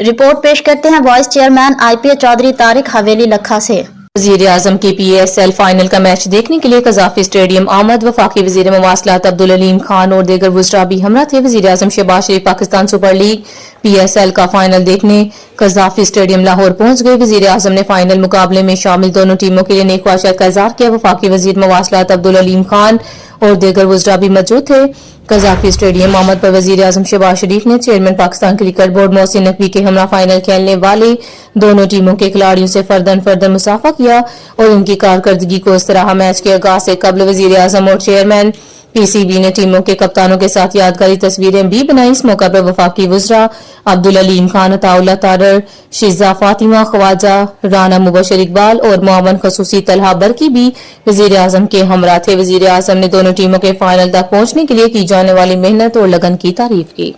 Report पेश करते हैं vice chairman IPA Chaudhry Tariq Haveli Lakha से। वज़ीर आज़म की PSL फाइनल का मैच देखने के लिए कज़ाफी स्टेडियम आमद। वफाकी वज़ीर मवासलात अब्दुल अलीम खान और दीगर वुज़रा भी हमरा थे। वज़ीर आज़म शहबाज शरीफ पाकिस्तान सुपर लीग PSL का फाइनल देखने कज़ाफी स्टेडियम लाहौर पहुंच गए। वज़ीर आज़म ने फाइनल मुकाबले में शामिल दोनों टीमों के लिए नेक ख्वाहिशात का इज़हार किया। वफाकी वज़ीर मवासलात अब्दुल अलीम खान और दीगर वुज़रा भी मौजूद थे। कज़ाफी स्टेडियम आमद पर वज़ीर आज़म शहबाज शरीफ ने chairman Pakistan cricket board Mohsin Naqvi के हमरा फाइनल खेलने वाले दोनों टीमों के खिलाड़ियों से फर्दन मुसाफा किया और उनकी कारकर्दगी को इस तरह मैच के आगाज से कबल वज़ीर आज़म और चेयरमैन PCB ने टीमों के कप्तानों के साथ यादगारी तस्वीरें भी बनाई। इस मौका पर वफाकी वुज़रा अब्दुल अलीम खान, अताउल्लाह तारर, शिजा फातिमा ख्वाजा, राना मुबशर इकबाल और मुआवन खसूसी तलहा बरकी भी वज़ीर आज़म के हमरा थे। वज़ीर आज़म ने दोनों टीमों के फाइनल तक पहुंचने के लिए की जाने वाली मेहनत और लगन की तारीफ की।